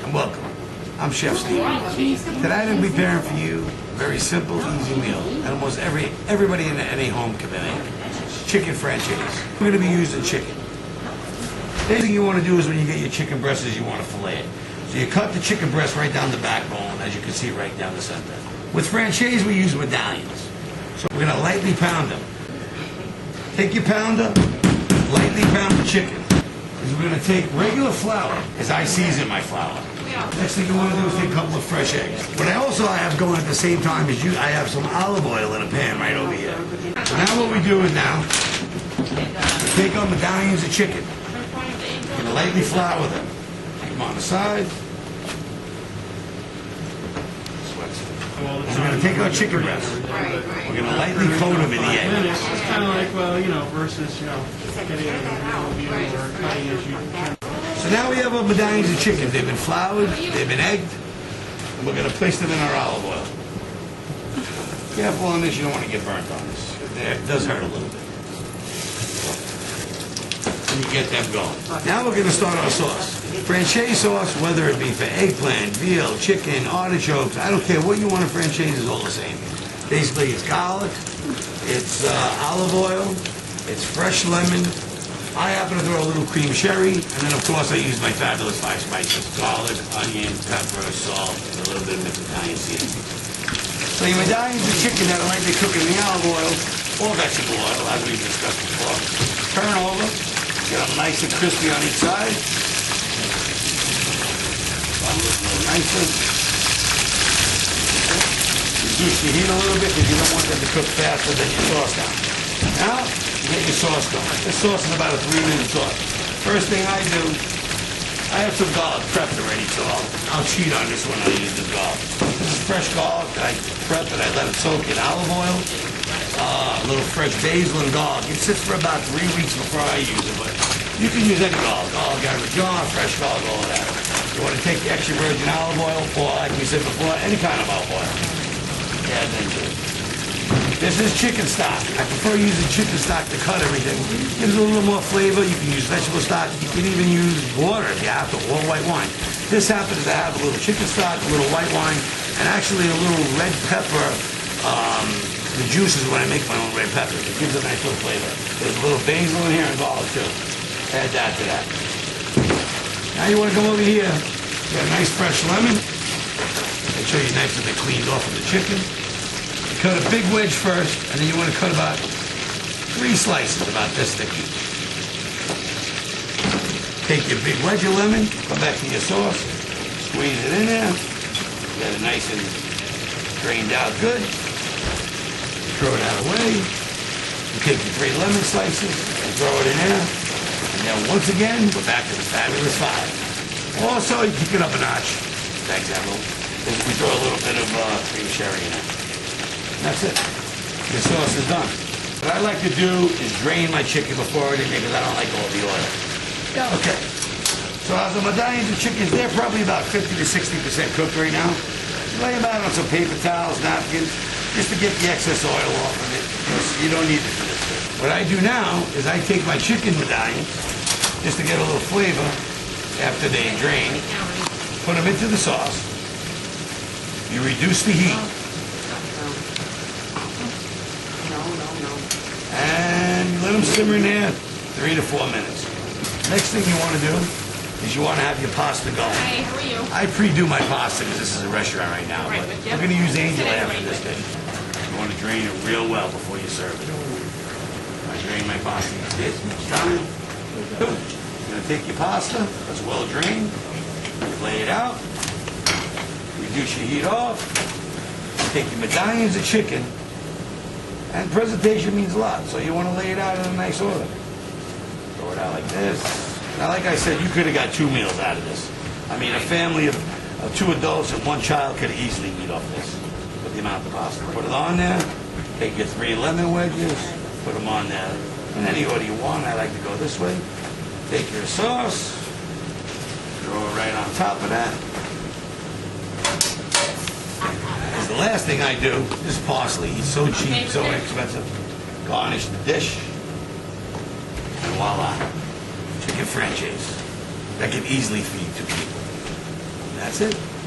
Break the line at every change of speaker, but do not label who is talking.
and welcome. I'm Chef Stefano. Today I'm going to be preparing for you a very simple, easy meal that almost everybody in any home can make. Chicken franchise. We're going to be using chicken. The thing you want to do is when you get your chicken breast is you want to fillet it. So you cut the chicken breast right down the backbone, as you can see right down the center. With franchise we use medallions. So we're going to lightly pound them. Take your pounder, lightly pound the chicken. We're going to take regular flour, as I season my flour. Next thing you want to do is take a couple of fresh eggs. What I also have going at the same time is I have some olive oil in a pan right over here. So now what we do is we take our medallions of chicken. We're going to lightly flour them. Take them on the side. So we're going to take our chicken breast. We're going to lightly coat them in the egg.
It's kind of like, well, versus, getting a view or cutting as you can.
So now we have our medallions of chicken. They've been floured, they've been egged, and we're going to place them in our olive oil. Careful on this, you don't want to get burnt on this. It does hurt a little bit. And you get them going. Now we're going to start our sauce. Franchise sauce, whether it be for eggplant, veal, chicken, artichokes, I don't care what you want to franchise, is all the same. Basically, it's garlic, it's olive oil, it's fresh lemon. I happen to throw a little cream sherry, and then of course I use my fabulous 5 spices: garlic, onion, pepper, salt, and a little bit of Italian seasoning. So your medallions of chicken that are lightly cooked in the olive oil, or vegetable oil, as we've discussed before. Turn over, get them nice and crispy on each side. A little nicer. Reduce the heat a little bit because you don't want them to cook faster than your sauce down. Now, you get your sauce going. This sauce is about a 3-minute sauce. First thing I do, I have some garlic prepped already, so I'll cheat on this one. I'll use the garlic. This is fresh garlic that I prepped and I let it soak in olive oil. A little fresh basil and garlic. It sits for about 3 weeks before I use it, but you can use any garlic. Garlic Parmesan, fresh garlic, all of that. You want to take the extra virgin olive oil, or like we said before, any kind of olive oil. Add it into it. This is chicken stock. I prefer using chicken stock to cut everything. Gives it a little more flavor. You can use vegetable stock. You can even use water if you have to, or white wine. This happens to have a little chicken stock, a little white wine, and actually a little red pepper. The juice is when I make my own red pepper. It gives a nice little flavor. There's a little basil in here and garlic too. Add that to that. Now you want to come over here. You got a nice fresh lemon. Make sure you're nice and they're cleaned off of the chicken. You cut a big wedge first, and then you want to cut about 3 slices, about this thick each. Take your big wedge of lemon, come back to your sauce, squeeze it in there. Get it nice and drained out good. Throw it out away. You take your 3 lemon slices and throw it in there. And then once again, we're back to the fabulous 5. Also, you kick it up a notch. For example, we throw a little bit of cream sherry in it. And that's it. Your sauce is done. What I like to do is drain my chicken before anything because I don't like all the oil. Okay. So as the medallions of chickens, they're probably about 50 to 60% cooked right now. Lay them out on some paper towels, napkins, just to get the excess oil off of it. You don't need it for this thing. What I do now is I take my chicken medallions, just to get a little flavor after they drain, put them into the sauce. You reduce the heat. And let them simmer in there 3 to 4 minutes. Next thing you want to do is you want to have your pasta going.
Hi, how are you?
I pre-do my pasta because this is a restaurant right now, but we're going to use angel hair for this dish. You want to drain it real well before you serve it. I drain my pasta each time. You're going to take your pasta that's well drained, lay it out, reduce your heat off, take your medallions of chicken, and presentation means a lot, so you want to lay it out in a nice order. Throw it out like this. Now, like I said, you could have got 2 meals out of this. I mean, a family of 2 adults and 1 child could easily eat off this with the amount of pasta. Put it on there. Take your 3 lemon wedges. Put them on there in any order you want. I like to go this way. Take your sauce. Throw it right on top of that. As the last thing I do is parsley. It's so cheap, so inexpensive. Garnish the dish. And voila. Chicken franchise. That can easily feed 2 people. That's it.